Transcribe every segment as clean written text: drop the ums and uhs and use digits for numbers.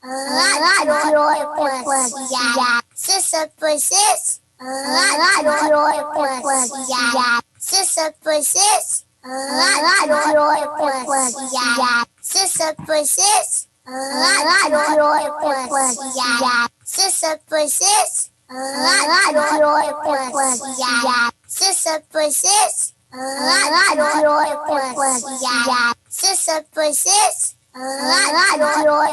Radio.ca 6.6 Radio.ca 6.6 Radio.ca 6.6 Radio.ca 6.6 Radio.ca 6.6 Radio.ca 6.6 Radio.ca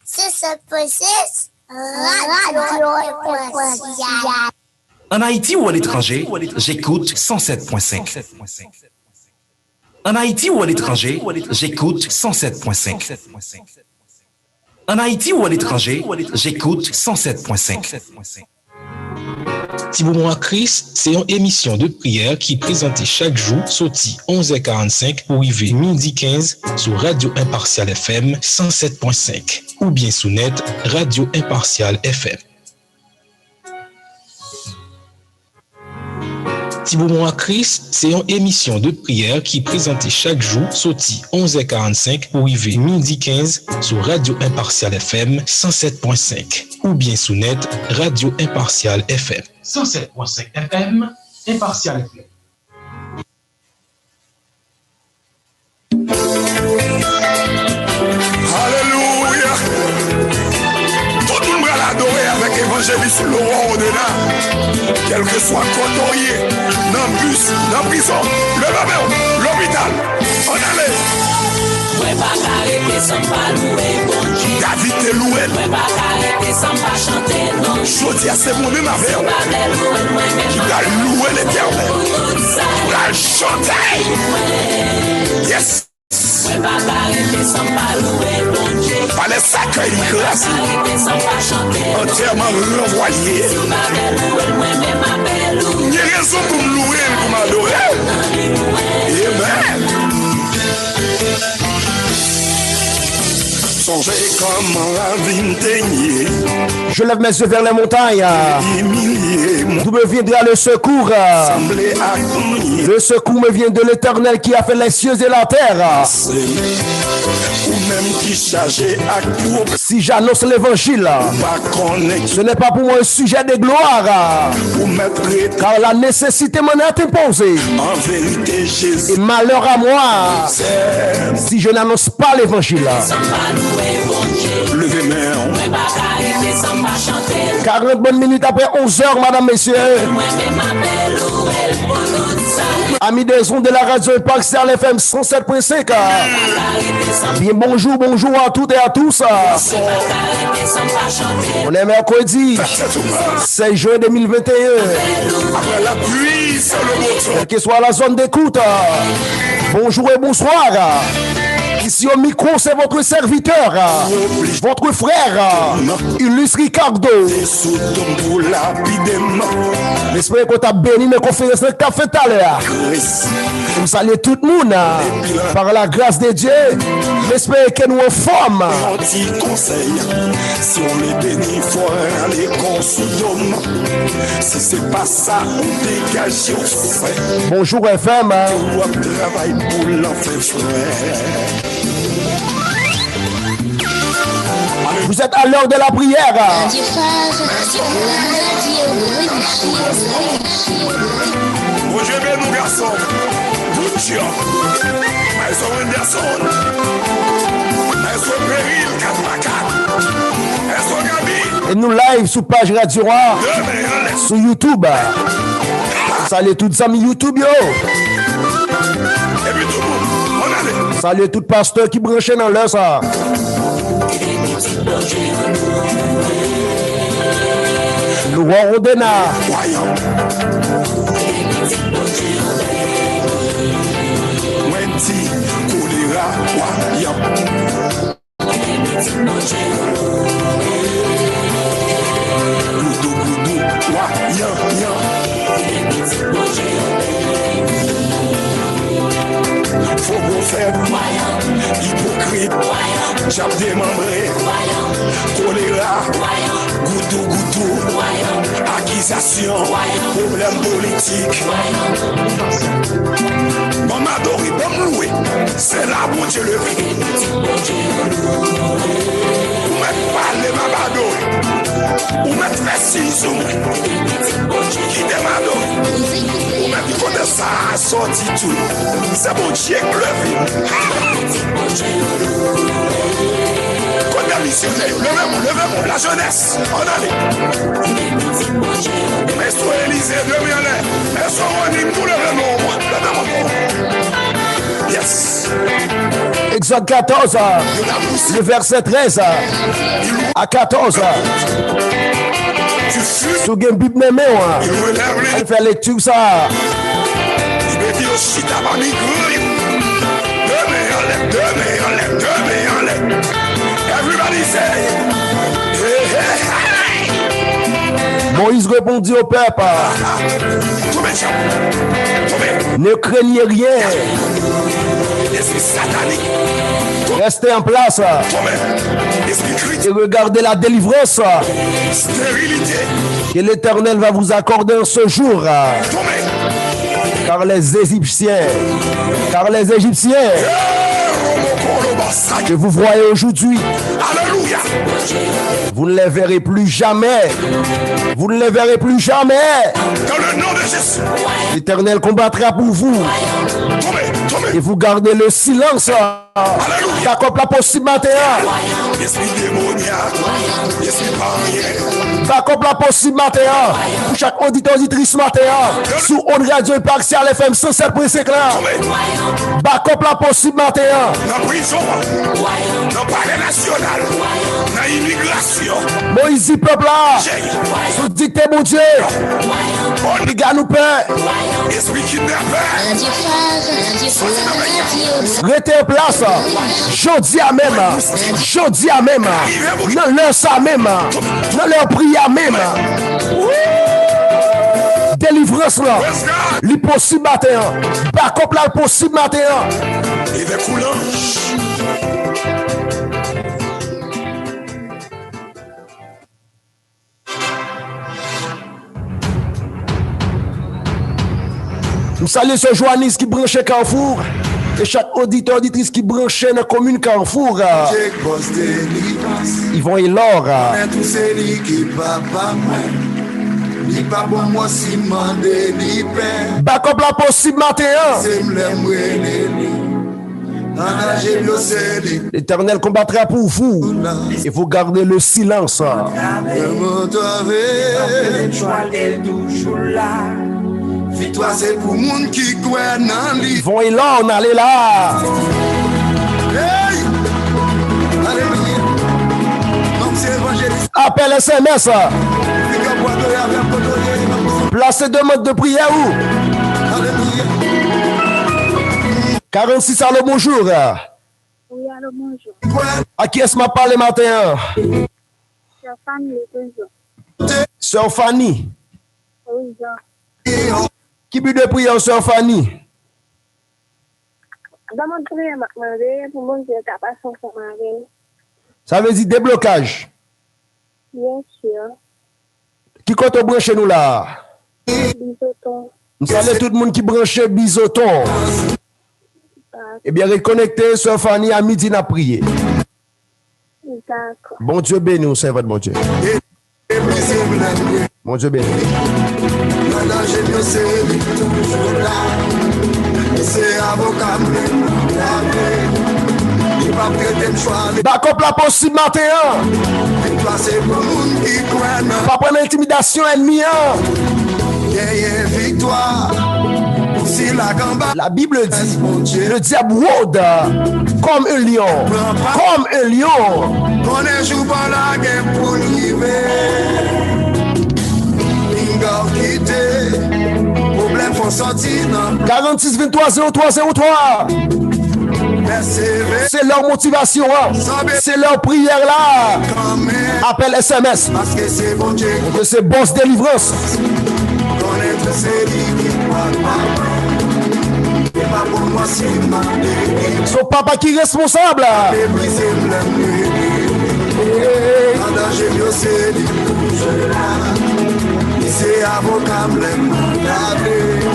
6.6 Radio.ca. En Haïti ou à l'étranger, j'écoute 107.5. En Haïti ou à l'étranger, j'écoute 107.5. En Haïti ou à l'étranger, j'écoute 107.5. Thibaut Christ, c'est une émission de prière qui est présentée chaque jour, sorti 11h45 pour arriver midi 15 sur Radio Impartial FM 107.5 ou bien sous net Radio Impartial FM. Thibaut Christ, c'est une émission de prière qui est présentée chaque jour, sorti 11h45 pour arriver midi 15 sur Radio Impartial FM 107.5 ou bien sous net Radio Impartial FM. 107.5 FM, Impartial FM. Alléluia. Tout le monde va l'adorer avec évangéliste Laurent Odena. Quel que soit côtoyé, dans le bus, dans la prison, le babel, l'hôpital. On allait. David est loué. Chodia c'est mon même affaire. Qui va louer l'éternel. Qui va chanter. Yes. Par les sacrés grâce. Entièrement renvoyé. Il y a raison pour me louer, pour m'adorer. Amen. Je lève mes yeux vers les montagnes. D'où me viendra le secours? Le secours me vient de l'Éternel qui a fait les cieux et la terre. Si j'annonce l'évangile, ce n'est pas pour moi un sujet de gloire, car la nécessité m'en est imposée. Et malheur à moi si je n'annonce pas l'évangile. 40 bonnes minutes après 11h, madame, messieurs. Amis des ondes de la radio Impartial FM 107.5. Bien bonjour à toutes et à tous. On est mercredi 16 juin 2021. Quelle que soit la zone d'écoute, bonjour et bonsoir. Ici au micro, c'est votre serviteur, votre frère, Ulysse Ricardo. J'espère que tu as béni mes conférences que tu as fait tout à l'heure. Je salue tout le monde par la grâce de Dieu. J'espère que nous en forme. Si on est béni, il faut aller consommer. Si c'est pas ça, on dégage au fait. Bonjour FM. Travail pour l'enfer frère. Vous êtes à l'heure de la prière. Bon Dieu, ben nous garçons. Bon Dieu. Ils sont un garçon. Ils sont péril 4x4. Ils sont Gabi. Et nous live sur page Radio 1, sur YouTube. Salut toutes les amis YouTube yo. Et puis tout le monde, on allait. Salut tout pasteur qui branchait dans l'heure ça. Laurent Odena. Wendy, choléra, voyant. Goudou, voyant, faut qu'on faire hypocrite, j'aime démembré, choléra, goudou, accusation, problème politique. Bon m'adorer, bon louer, c'est là bon Dieu le vit. Sisou, qui démarre. Ou même qui connaît ça, sorti tout. C'est bon Dieu qui pleuve. Quand la mission, levez-moi, la jeunesse, on allait. Maestro Élysée, levez-moi, maestro Ronin, tout levez-moi. Yes. Exode 14, le verset 13 à 14. Sous une Bible même, elle fait lecture ça. Everybody say, Moïse répondit au peuple, ne craignez rien. Restez en place et regardez la délivrance que l'Éternel va vous accorder en ce jour. Car les Égyptiens que vous voyez aujourd'hui, vous ne les verrez plus jamais. Vous ne les verrez plus jamais. dans le nom de Jésus. L'Éternel combattra pour vous. Et vous gardez le silence. D'accord, la possible matin. Esprit démoniaque, esprit païen. D'accord, la possible matin. Pour chaque auditeur, auditrice matin. Sous On Radio Impartial FM 107.5 là. D'accord, la possible matin. Dans la prison, dans le palais national, dans l'immigration. Moïse dit peuple là. Sous dicté mon Dieu. Les gars nous paient. Esprit kidnappé. Restez en place. Jodi à même. Jodi à même. Dans leur ça même. Dans leur prière même. Délivrance là. L'impossible matin. Backup là, le possible matin. Il est coulant. Nous saluons ce journaliste qui branchait Carrefour et chaque auditeur, auditrice qui branchait dans la commune Carrefour. Ils vont y l'or. Backup la possible matin. L'Éternel combattra pour vous et vous gardez le silence. Victoire c'est pour monde qui croit dans lui. Ils vont y là, on allait là. Hey! Alléluia. Donc c'est évangéliste. Appel SMS. Placez deux modes de prière où? Alléluia. 46 allô, bonjour. Oui, allô, bonjour. À qui est-ce que m'a parlé matin? C'est Fanny, toujours. Sœur Fanny. Oui, Jean. Qui but de prière, Sœur Fanny? Dans mon prière, pour mon Dieu, capable de faire. Ça veut dire déblocage. Bien sûr. Qui compte brancher nous là? Bisoton. Nous saluons tout le monde qui branche Bisoton. Eh bien, reconnectez Sœur Fanny à midi à prier. D'accord. Bon Dieu béni, nous servons mon Dieu. Mon Dieu béni. Backup la possible matin. Pas prendre l'intimidation ennemie. La Bible dit, le diable rôde comme un lion. Comme un lion. On ne joue pas la guerre pour arriver. Problème font sortir non. 46 23 03 03. C'est leur motivation, c'est leur prière là. Appel SMS. Parce que c'est bon Dieu. Que c'est boss délivrance. Connaître c'est lui. Pas pour moi c'est demandé. Son papa qui est responsable.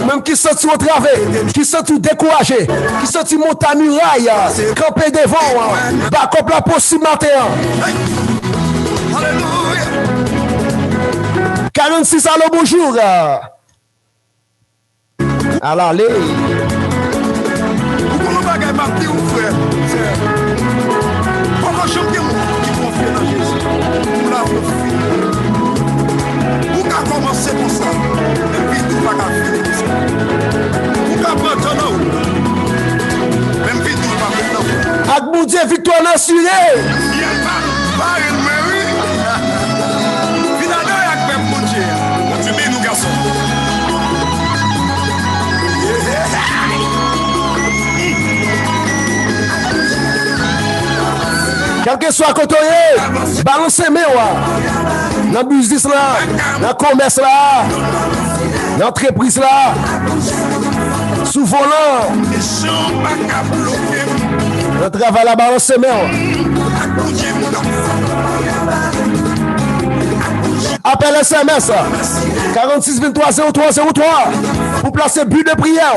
Même qui sont au travail, qui sont tout découragés, qui sont monter à muraille, camper devant, backup la possible matin. Alléluia. 46, allô, bonjour. Alors, allez. Pourquoi on va gagner ma petite frère? Comment chanter mon qui confie dans Jésus? Pour la pourquoi commencer comme ça? Et puis tout va finir comme ça. Pourquoi maintenant? Même puis tout va maintenant. Avec mon Dieu, victoire assurée. Il y a pas une mairie. Finalement, il y a même mon Dieu. Tu mets nous garçons. Quel que soit côté, balancez moi. Dans le business là, dans le commerce là, dans l'entreprise là, sous volant, dans le travail là, balancez moi. Appel SMS 46 23 03 03 pour placer but de prière.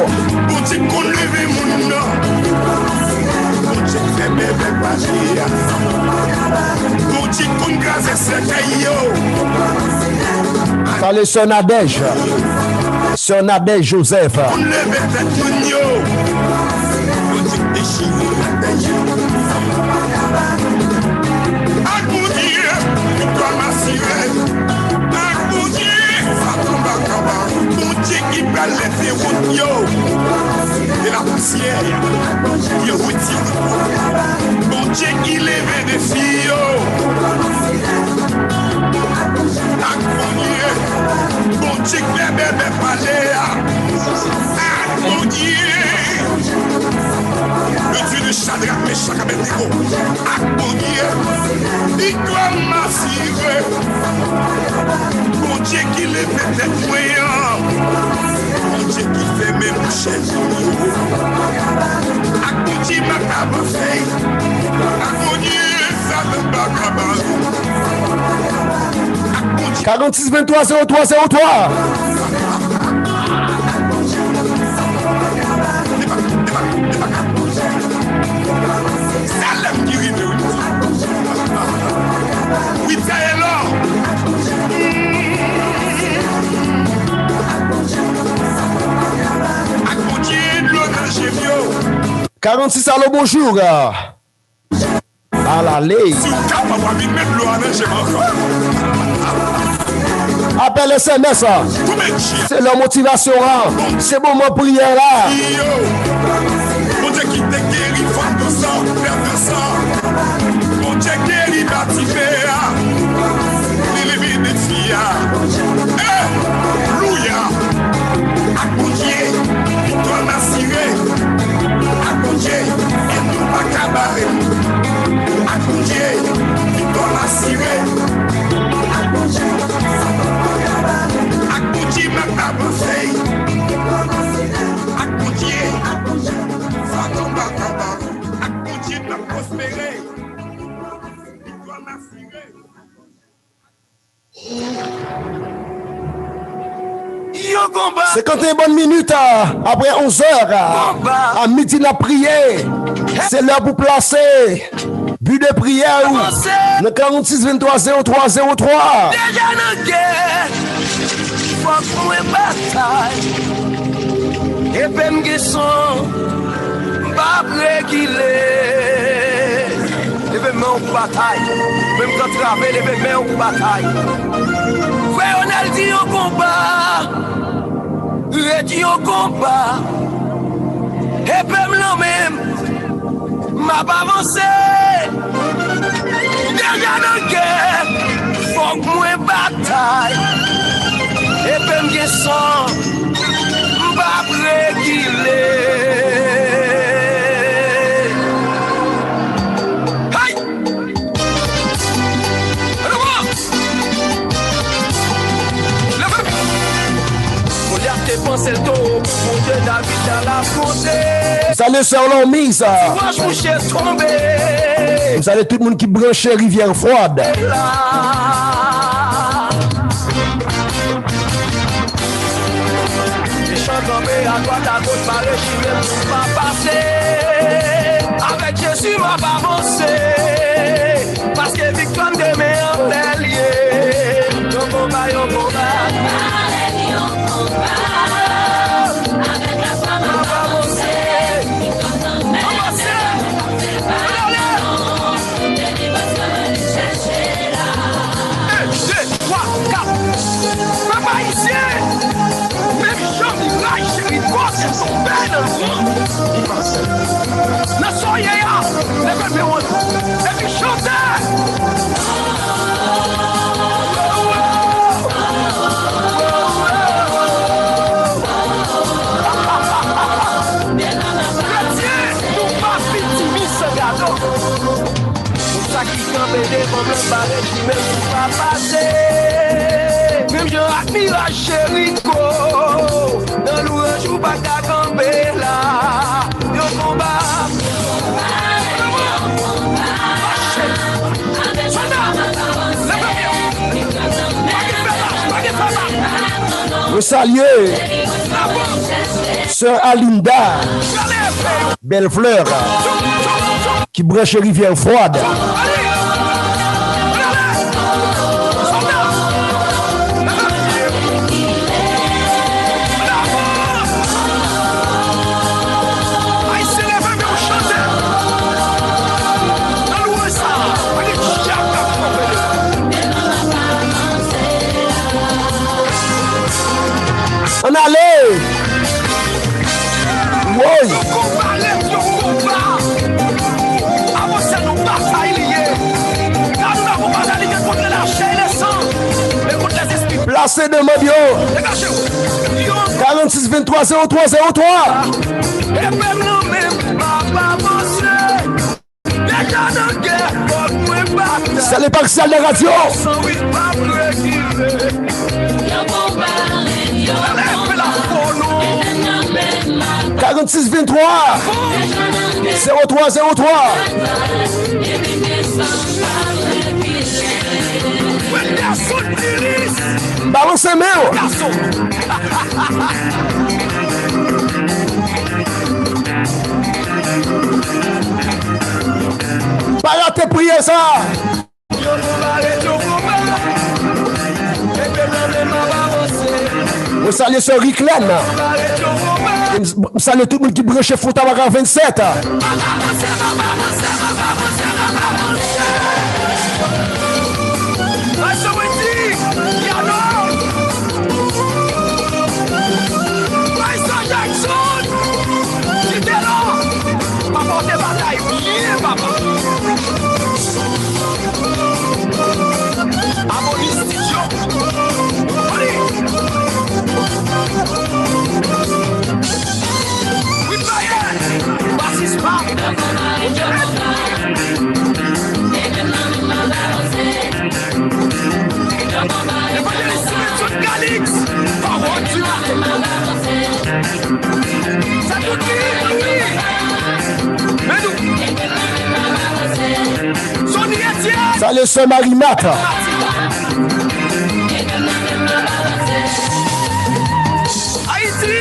Salut Sœur Nadège. Sœur Nadège Joseph. Qui va lever et la poussière qui retire. Bon Dieu qui lève des filles. Bon Dieu qui lève des palais. Bon Dieu. Le Dieu de Shadrach, Meshach, Abednego. Bon Dieu. Il doit m'assurer. Bon Dieu qui lève des moyens. Bon Dieu qui fait mes bouches. Akouti makaba fei. Akouti ça ne pas kabal. 46 23 03 03. Salam qui rive. Oui, ça est là. 46, allô, bonjour. À l'aller. Appel SMS. C'est la motivation. C'est bon, mon prière là. Mon Dieu qui te guérit, femme de sang, père de sang. Mon Dieu guérit, bâtimé. L'élevé des filles. Alléluia. Mon Dieu, victoire m'assurée. Mon Dieu, et nous pas cabaret. Mon Dieu, victoire m'assurée. Mon Dieu, m'a avancé. Mon Dieu, ça tombe à tabac. Mon Dieu, m'a prospéré. Victoire m'assurée. 51 bonnes minutes après 11 heures. À midi, la prière. C'est l'heure pour placer. But de prière. Le 46 23 03 03. Déjà dans guerre. Faut qu'on ait bataille. Et puis m'guesson. Pas réguler. L'événement ou bataille. Même quand travaille l'événement ou bataille. Frère, on a dit au combat. Dit au combat. Et puis même, m'a pas avancé. Déjà dans guerre, faut que moi bataille. Et puis m'guesson, m'a réguler. Pensez le taureau pour de David dans la frontière. Vous allez sur l'homise. Moi je mouche tombé. Vous allez tout le monde qui branche rivière froide. Les champs tombés à droite à gauche par les chimères pas passer. Avec Jésus m'a pas avancé. Parce que victoire de mes en lié. Yon combat, yon combat. seul ne soyez là, levez-moi, et puis chantez. Même je admire la chérie dans l'ouvrage ou pas qu'à camper là. Yo combat. Je salue Sœur Alinda Bellefleur qui brèche rivière froide. On allait. Oui. Placé de Modio. 46 23 03 03. C'est les partiels de radio. 46 23 03 03. Balancez meu. Para te prier ça. Vous saluez ce Riclen. Vous saluez tout le monde qui branche Fontavara 27. Salut ce Marimata. Haïti,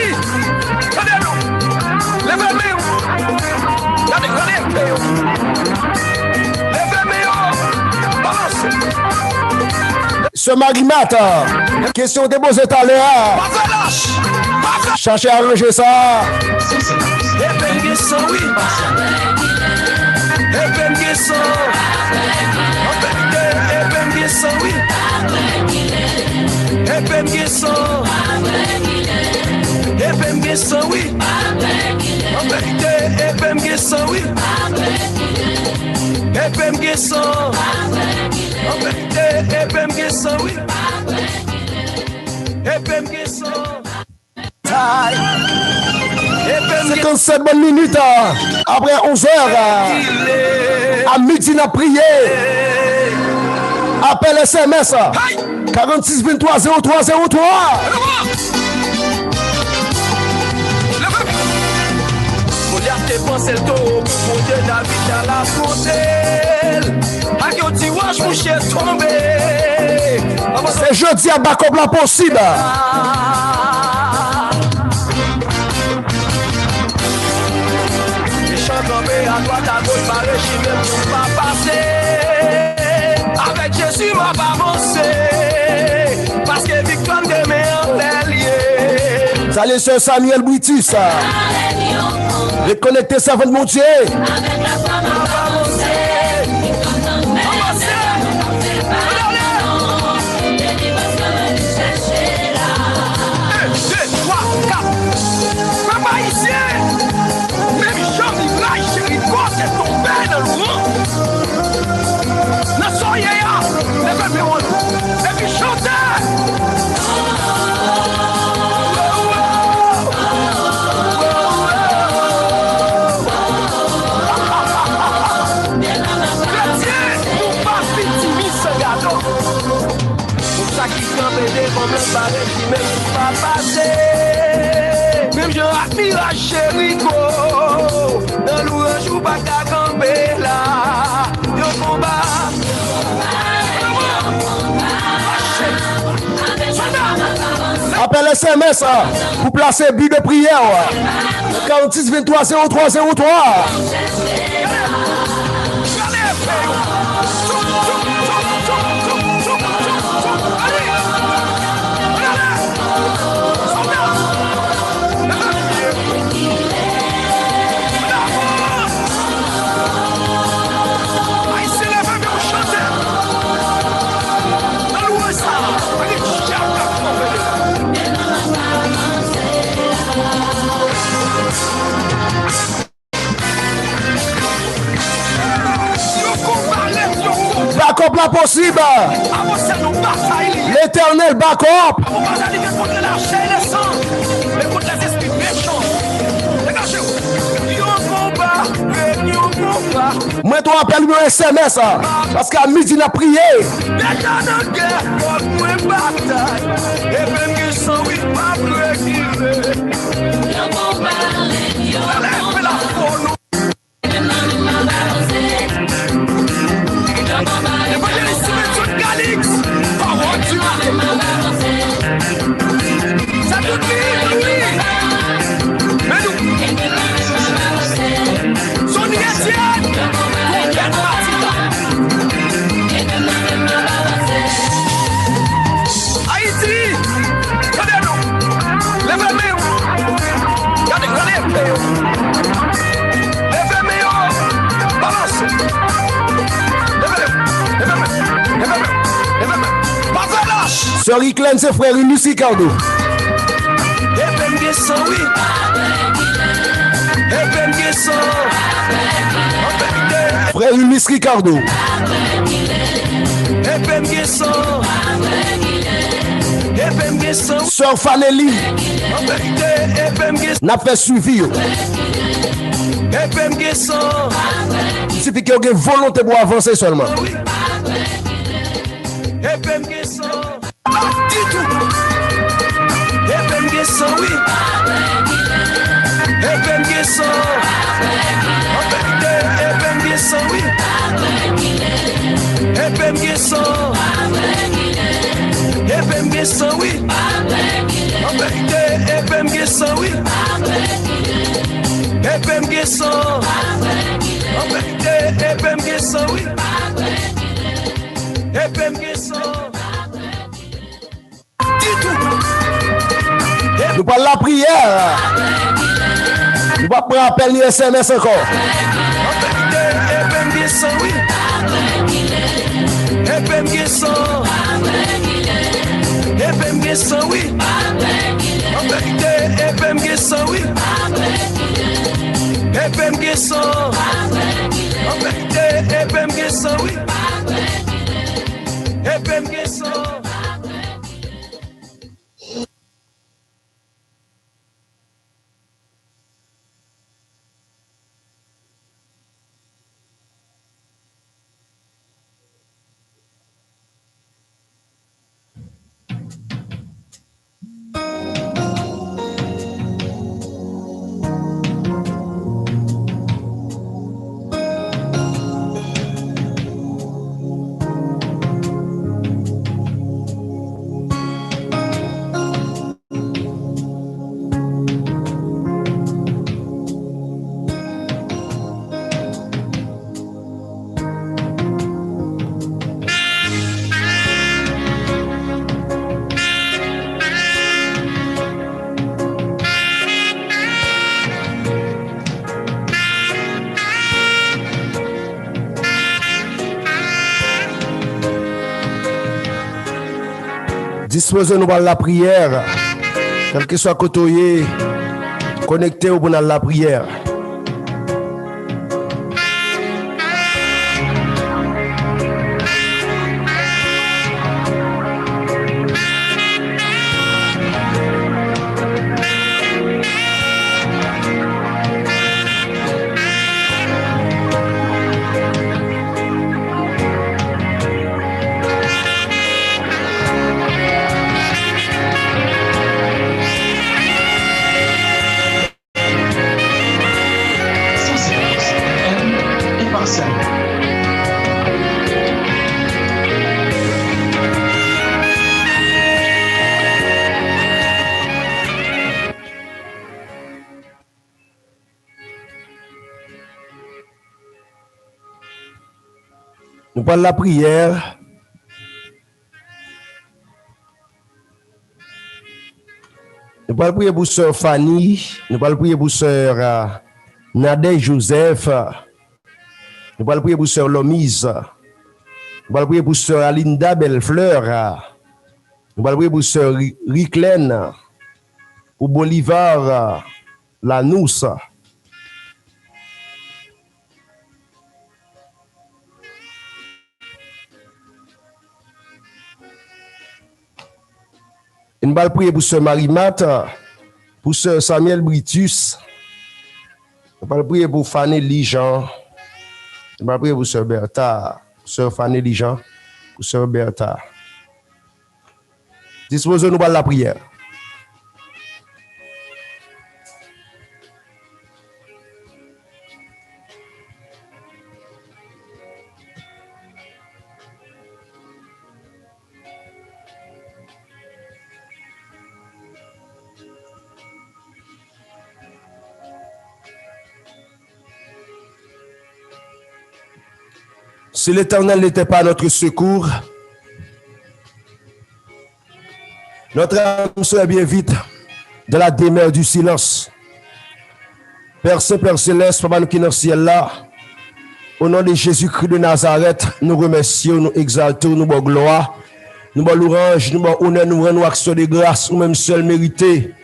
levez-moi. Ce Marimata. Question déposée tout à l'heure. Cherchez à arranger ça. C'est 57 bonnes minutes après 11h à midi n'a prié. Appel SMS 46 23 03 03. C'est jeudi à Bacop la possible. À droite, à gauche, par régime, pour pas passer. Avec Jésus, m'a pas avancé. Parce que victoire de mes enlèliers. Salut, sœur Samuel Britis. Reconnectez ça avec mon Dieu. Avec la femme, m'a pas avancé. Papa ici. comme le barré qui même pas passé. Même je admire Chérico, dans l'ouvrage ou pas qu'à camper là. Yo combat. Appelle SMS pour placer but de prière. 46 23 03 03. Backup la possible. L'éternel backup. Moi, tu appelles un SMS parce qu'à midi, il a prié. Sœur Iclène, c'est frère Unis Ricardo. Frère Unis Ricardo. Sœur Fanelli. N'a fait suivi. Il suffit qu'il y ait une volonté pour avancer seulement. Nous parlons la prière. Nous pas prendre appel ni SMS encore. Disposez-nous à la prière, quel que soit côtoyé, connecté au bon à la prière. parlons de la prière. Nous allons prier pour sœur Fanny. Nous allons prier pour sœur Nadège Joseph. Nous allons prier pour sœur Lomise. Nous allons prier pour sœur Alinda Bellefleur. Nous allons prier pour sœur Riclaine. Pour Bolivar Lanous. Nous allons prier pour sœur Marie-Mat, pour sœur Samuel Britus. Nous allons prier pour Fanny Lijan. Nous allons prier pour sœur Bertha, sœur Fanny Lijan, pour sœur Bertha. Disposons-nous à la prière. Si l'Éternel n'était pas notre secours, notre âme serait bien vite dans la demeure du silence. Père Saint, Père Céleste, Papa nous qui est dans le ciel là, au nom de Jésus-Christ de Nazareth, nous remercions, nous exaltons, nous bonne gloire, nous bonne louange, nous bonne honneur, nous rendons action de grâce, nous même seul mérité.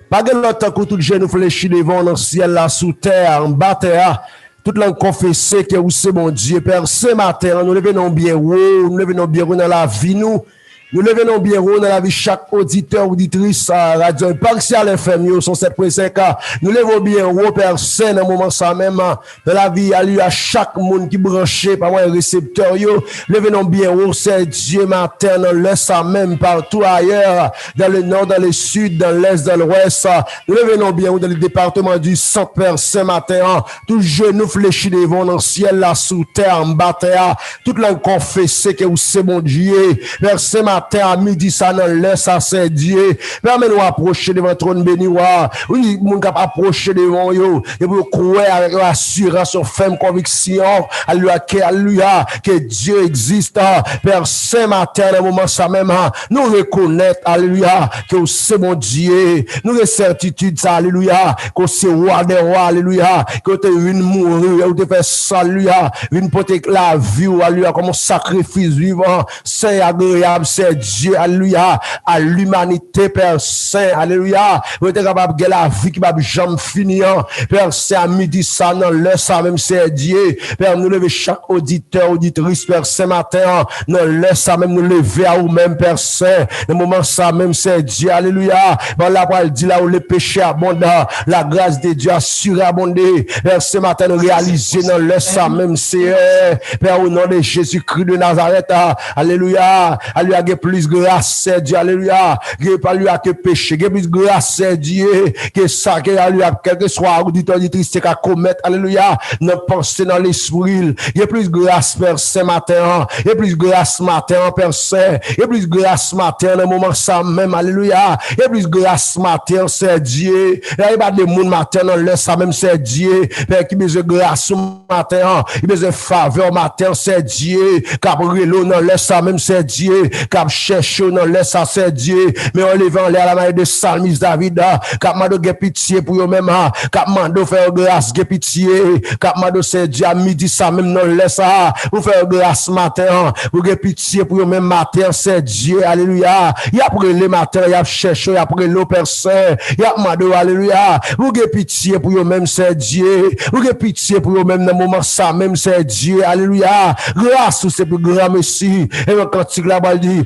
Pas de l'autre que tout le jeune nous fléchit devant dans le ciel là, sous terre, en bas terre. Toute langue confessée que vous c'est mon Dieu, Père, ce matin, nous levons bien haut, nous levons bien haut dans la vie, nous levons bien haut dans la vie chaque auditeur, auditrice, Radio Impartial FM, 107.5, nous levons bien haut, Père Saint, dans le moment ça même, dans la vie, à chaque monde qui branché par moi, récepteur, levons bien haut, c'est Dieu matin, dans l'est, ça même, partout ailleurs, dans le nord, dans le sud, dans l'est, dans l'ouest, nous levons bien haut dans le département du centre, Père Saint matin, tout genou fléchi devant dans le ciel, là, sous terre, en bas terre, toute langue confessée que vous c'est mon Dieu, Père Saint matin, à midi, ça dans l'est, ça c'est Dieu. Permets-nous approcher devant trône béni, oui, mon cap approcher devant yo, et pour croire avec l'assurance, ferme conviction, alléluia, que Dieu existe, Père Saint matin, dans le moment ça même, nous reconnaître, alléluia, que c'est mon Dieu, nous avons certitude, ça, alléluia, que c'est roi des rois, alléluia, que tu es venu mourir, que tu fait ça, alléluia, venu porter la vie, alléluia, comme un sacrifice vivant, c'est agréable, c'est Dieu, alléluia, à l'humanité, Père Saint, alléluia, vous êtes capable de la vie qui va jamais finir, Père Saint, à midi, ça, non, le ça, même c'est Dieu, Père, nous lever chaque auditeur, auditrice, Père Saint, matin, non, le ça, même nous lever à vous-même, Père Saint, le moment ça, même c'est Dieu, alléluia, par la parole dit là où les péchés abondent, la grâce de Dieu a surabondé, Père Saint, matin, nous réaliser, non, le ça, même c'est, Père, au nom de Jésus-Christ de Nazareth, alléluia, alléluia, plus grâce, c'est Dieu, alléluia, que péché, plus grâce, c'est Dieu, que ça, que alléluia, quel que soit auditeur, auditrice, c'est qu'à commettre, alléluia, nos pensées dans l'esprit, il y a plus grâce, Père Saint, matin, il y a plus grâce, matin, Père Saint, il y a plus grâce, matin, dans le moment ça même, alléluia, il y a plus grâce, matin, c'est Dieu, il y a pas de monde, matin, dans le ça même, c'est Dieu, Père, qui besoin de grâce, matin, il besoin de faveur, matin, c'est Dieu, cabrelo, dans le ça même, c'est Dieu, cap cherche dans laisse ça c'est Dieu mais on lève en l'air la manière de Salmis David cap mando ge pitié pour eux même cap mando faire grâce ge pitié cap mando c'est Dieu à midi ça même dans laisse ça pour faire grâce matin pour ge pitié pour eux même matin c'est Dieu alléluia il y a pour le matin il y a cherche il y a pour le Père Saint il y a mando alléluia pour ge pitié pour eux même c'est Dieu pour ge pitié pour eux même dans moment ça même c'est Dieu alléluia grâce c'est plus grand merci et quand il la dit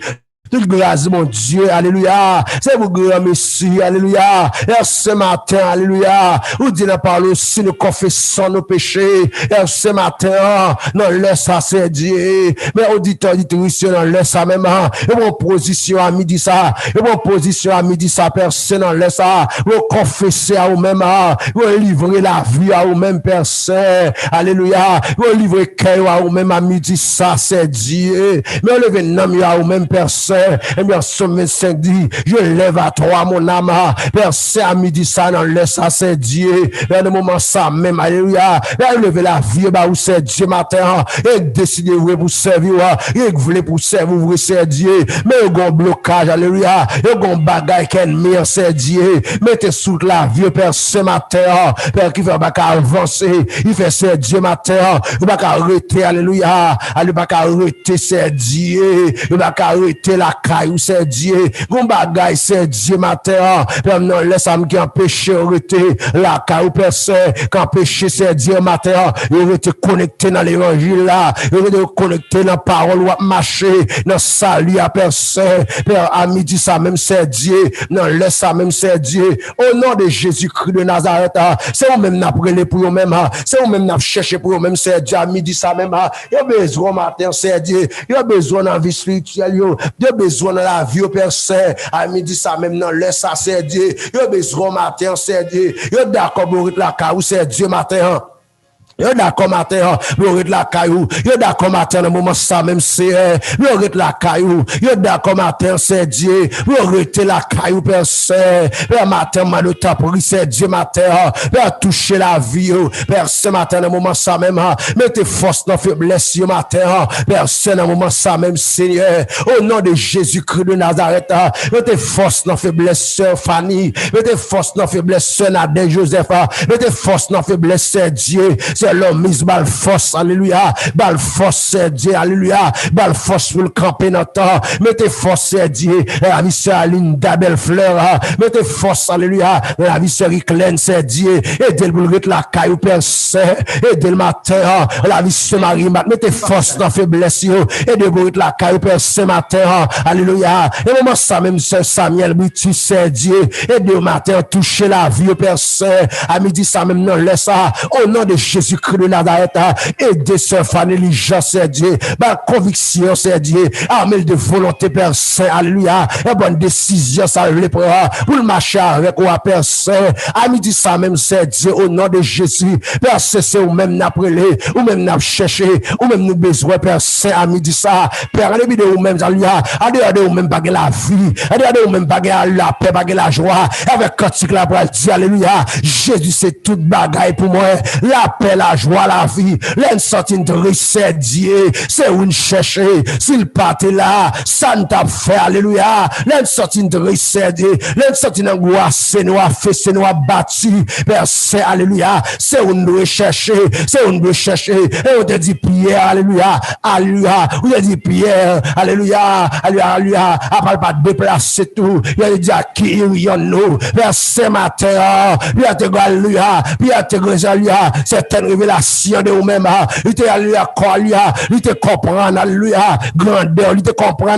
toute grâce, mon Dieu, alléluia. C'est vous, grand Messie, alléluia. Et ce matin, alléluia. Vous dites la parole aussi, nous confessons nos péchés. Et ce matin, non, laisse ça, c'est Dieu. Mais auditeur, auditrice, non, laisse ça même. Et mon position à midi, ça. Et mon position à midi, ça, personne, non, laisse ça. Vous confessez à vous-même, vous livrez la vie à vous-même, personne. Alléluia. Vous livrez cœur à vous-même à midi, ça, c'est Dieu. Mais levez nom à vous-même, personne. Saint. Et bien, Somme 25 dit, je lève à toi mon âme. Père Saint, à midi ça, non, laisse ça, c'est Dieu. Dans le moment ça même, alléluia. Père, levez la vie, bah, où c'est Dieu matin. Et décidez, oui, pour servir. Et vous voulez pour servir, vous c'est Dieu. Mais il y a un blocage, alléluia. Il y a un bagage qui est ennemi, c'est Dieu. Mettez sous la vie, Père Saint matin. Père qui fait pas avancer. Il fait c'est Dieu matin. Il va arrêter, alléluia. Il va arrêter, c'est Dieu. Il va arrêter la caille, c'est Dieu. Gon bagay, c'est Dieu matin. Père, non, laisse âme qui empêche arrêter la caille, Père Saint. Qui empêche, c'est Dieu matin. Il va être connecté dans l'évangile là. Il va être connecté dans la parole ou marcher dans salut à Père Saint. Père, à midi, ça même, c'est Dieu. Non, laisse ça même, c'est Dieu. Au nom de Jésus-Christ de Nazareth, c'est vous-même n'a prélé pour vous-même. C'est vous-même n'a cherché pour vous-même, c'est Dieu. À midi, ça même. Il y a besoin matin, c'est Dieu. Il y a besoin dans la vie spirituelle. Il y a besoin dans la vie, Père Saint. À midi, ça même, non, laisse ça, c'est Dieu. Il y a besoin matin, c'est Dieu. Il y a d'accord pour la caou, c'est Dieu matin. Yo d'accord matin, yo ret la caillou. Yo d'accord matin, dans moment ça même c'est, yo ret la caillou. Yo d'accord matin, c'est Dieu. Yo ret la caillou, Père Saint. Père matin, mal temps pour c'est Dieu matin. Père toucher la vie, Père Saint matin, dans moment ça même, mettez force dans faiblesse, yo matin. Père Saint, dans moment ça même, Seigneur. Au nom de Jésus-Christ de Nazareth, mettez force dans faiblesse, sœur Fanny. Mettez force dans faiblesse, sœur Nadège Joseph. Mettez force dans faiblesse, c'est Dieu. C'est l'homme mis bal force, alléluia. Bal force, c'est Dieu, alléluia. Bal force pour le camper dans le temps. Mettez force, c'est Dieu. La vie, c'est Aline Dabel Fleur. Mettez force, alléluia. La vie, c'est Riclen, c'est Dieu. Aidez le boulot la caille, Père Saint. Aidez le matin. La vie, c'est Marie. Mettez force dans faiblesse. Aidez le boulot la caille, Père Saint matin. Alléluia. Et moment, ça même, c'est Samuel Bitu, c'est Dieu. Aidez le matin, toucher la vie, Père Saint. À midi, ça même, non, laisse ça. Au nom de Jésus-Christ de Nazareth, aidez ce famille, c'est Dieu. Ma conviction, c'est Dieu. Armel de volonté, Père Saint, alléluia. Et bonne décision, ça le prend. Pour le marcher avec moi, Père Saint. À midi, ça même, c'est Dieu. Au nom de Jésus. Père Saint, c'est ou même n'a prélé, ou même n'a cherché, ou même nous besoin, Père Saint, à midi, ça. Père, à de ou même, alléluia. À de ou même, baguer la vie. À de ou même, baguer la paix, baguer la joie. Avec cantique la parole, Dieu, alléluia. Jésus, c'est toute bagaille pour moi. La paix, la joie, la vie. L'un sorti de c'est Dieu. C'est où une chercher. S'il partait là, ça ne t'a fait, alléluia. L'un sorti de c'est Dieu. L'un sorti d'angoisse, c'est nous a fait, c'est nous a battu. Père Saint, alléluia. C'est où nous chercher. C'est où nous chercher. Et on te dit Pierre, alléluia. Alléluia. On te dit Pierre, alléluia. Alléluia, alléluia. Après pas déplacer tout. Il a dit à qui il y en nous. Père Saint matin. Pierre te alléluia. Pierre te alléluia. Certaines révélations de vous-même. Il te alléluia, alléluia. Il te comprend, alléluia. Grandeur, il te comprend.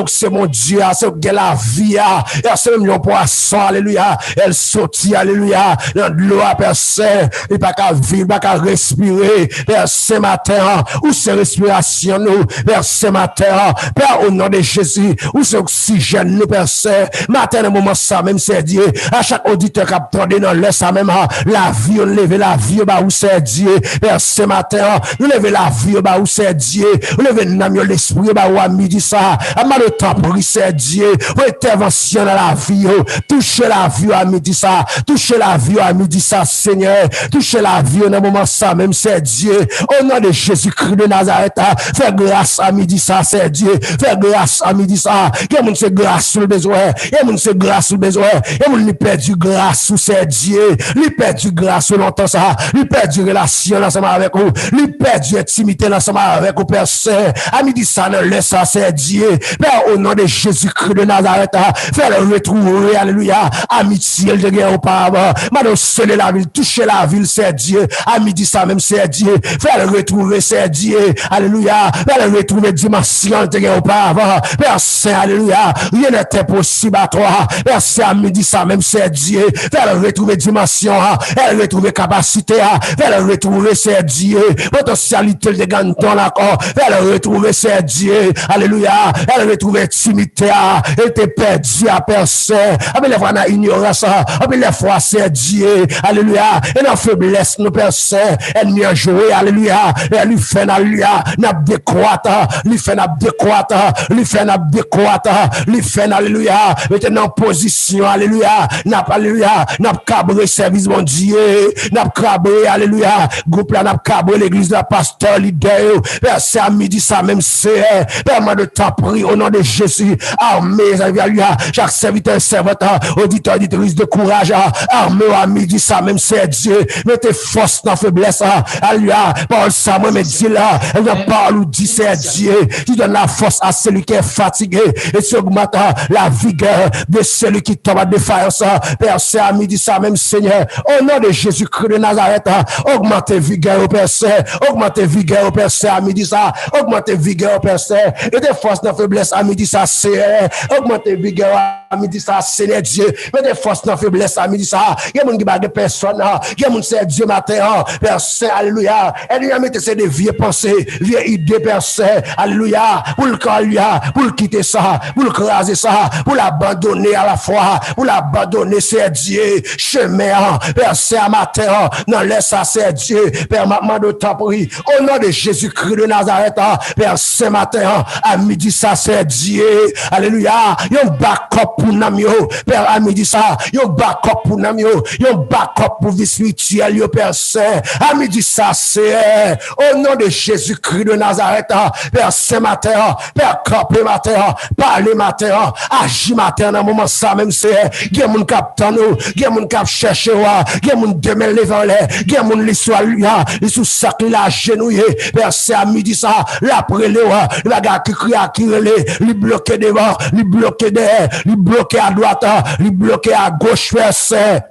C'est mon Dieu. C'est la vie. Et c'est même le poisson, alléluia. Elle sortit, alléluia. Dans de l'eau, Père Saint. Il pas qu'à vivre, pas qu'à respirer. Père Saint matin. Où c'est respiration, nous. Père Saint matin. Père, au nom de Jésus. Où c'est oxygène, nous, Père Saint. Matin, au moment ça, même c'est Dieu. À chaque auditeur qui a attendu dans l'air, ça même, la vie, on lève la vie, bah, où c'est Dieu. Père, ce matin, nous levez la vie, bah, où c'est Dieu. Nous levez l'esprit, bah, où à midi, ça. À mal le temps, pour c'est Dieu. Intervention dans la vie, touchez la vie à midi, ça. Touchez la vie à midi, ça, Seigneur. Touchez la vie, dans moment ça, même c'est Dieu. Au nom de Jésus-Christ de Nazareth, fais grâce à midi, ça, c'est Dieu. Fais grâce à midi, ça. Quel monde c'est grâce sur le besoin. Quel monde c'est grâce sur le besoin. Quel monde lui perd du grâce sur c'est Dieu. Lui perd du grâce sur longtemps, ça. Lui perd du relation ensemble avec vous. Lui perd du intimité ensemble avec vous, Père Saint. À midi, ça, ne laisse ça, c'est Dieu. Père, au nom de Jésus-Christ de Nazareth, fais le retrouver, alléluia. Amitié, de guerre auparavant. Madame, sceller la ville, toucher la ville, c'est Dieu. À midi, ça même, c'est Dieu. Fais le retrouver, c'est Dieu. Alléluia. Fais le retrouver dimension, de guerre auparavant. Père Saint, alléluia. Rien n'est impossible à toi. Père Saint, à midi, ça même, c'est Dieu. Fais le retrouver dimension, fais le retrouver capacité, fais Père, retrouver ses dieux. Potentialité de gagne dans l'accord. Elle retrouver ses dieux. Alléluia. Elle retrouver intimité. Elle était perdue à personne. Mais les fois, on a ignoré ça. Mais les fois, c'est Dieu. Alléluia. Et la faiblesse, nous personne. Elle n'y a joué. Alléluia. Elle lui fait, alléluia. N'a décroître. Lui fait, n'a décroître. Lui fait, n'a décroître. Lui fait, alléluia. Maintenant, position. Alléluia. N'a pas, alléluia. N'a pas cabré service, mon Dieu. N'a pas cabré, alléluia. Groupe là, n'a pas cabré l'église de la pasteur, leader. Père, c'est à midi, ça même c'est. Père, moi de t'en prie, au nom de Jésus. Armée, alléluia. Chaque serviteur, servante, auditeur, auditrice de courage. Armée à midi, ça même c'est Dieu. Mettez force dans la faiblesse. Alléluia. Parole ça, moi, mais dis là. Elle ne parle ou dit c'est Dieu. Tu donnes la force à celui qui est fatigué. Et tu augmentes la vigueur de celui qui tombe à défaillance. Père, c'est à midi, ça même Seigneur. Au nom de Jésus-Christ de Nazareth, augmentez vigueur au Père Saint. Augmentez vigueur au Père Saint à midi, ça. Augmentez vigueur au Père Saint. Et des forces de faiblesse à midi, ça, Seigneur. Augmentez vigueur à midi, ça, Seigneur Dieu. Mais des forces de faiblesse à midi, ça. Il y a des gens qui battent des personnes. Il y a des gens qui Dieu matin. Père Saint, alléluia. Alléluia, mettez des vieilles pensées, vieilles idées, Père Saint. Alléluia. Pour le alléluia. Pour le quitter ça. Pour le craser ça. Pour l'abandonner à la fois. Pour l'abandonner, c'est Dieu. Chemin, Père Saint, matin. Non, laisse ça, c'est Dieu. Père, maman de ta prie. Au nom de Jésus-Christ de Nazareth, Père, ce matin, à midi, ça, c'est Dieu. Alléluia. Yon backup pour Namio. Père, à midi, ça. Yon backup pour Namio. Yon backup pour vie spirituelle, yo, Père Saint. À midi, ça, c'est. Au nom de Jésus-Christ de Nazareth, Père, ce matin, Père, capé matin, parler matin, agis matin, dans le moment, ça, même, c'est. Gen moun kap tan nou, gen moun kap cherche wa, gen moun demen levan le, gen moun li sou aluya, li sou sak li la genouye, Père c'est à midi ça, la prele wa, la gars qui crie à qui relé, li bloqué devant, li bloqué derrière, li bloqué à droite, li bloqué à gauche, Père c'est.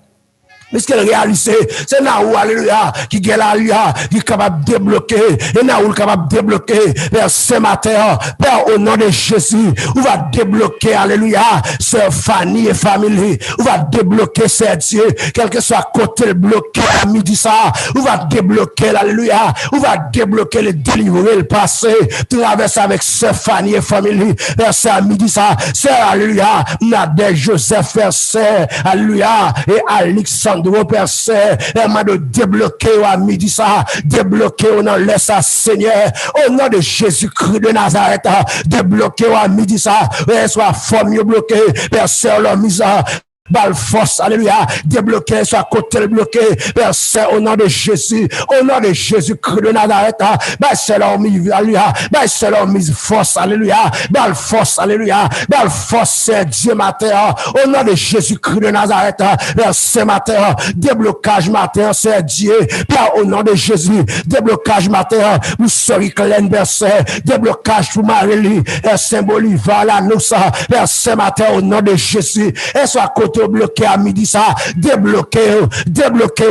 Mais ce qu'elle réalise, c'est Naou, alléluia, qui est alléluia, qui est capable de débloquer, et Naou capable de débloquer, Père, ce matin, Père, au nom de Jésus, on va débloquer, alléluia, sœur Fanny et famille, on va débloquer, c'est Dieu, quel que soit côté le bloqué à midi ça, on va débloquer, alléluia, on va débloquer le délivrer, le passé, traverse avec sœur Fanny et famille, Père, c'est à midi ça, sœur, alléluia, Nadège Joseph, Père, c'est, alléluia, et Alexandre, Père Saint, m'a de débloquer à midi ça, débloquer au nom de ça, Seigneur, au nom de Jésus-Christ de Nazareth, débloquer à midi ça, soit forme bloqué, Père Saint, la misère. Bal force, alléluia, débloqué, soit côté bloqué, Père Saint, au nom de Jésus, au nom de Jésus-Christ de Nazareth, bah c'est l'homme, alléluia, bah c'est l'homme, force, alléluia, bal force, alléluia, bal force, c'est Dieu matin, au nom de Jésus-Christ de Nazareth, Père Saint matin, déblocage matin, c'est Dieu, Père, au nom de Jésus, déblocage matin, vous serez clair, Père Saint, déblocage pour Marie-Lie, Père Saint Bolivar, la nous ça, Père Saint matin, au nom de Jésus, et soit côté bloqué à midi ça, débloqué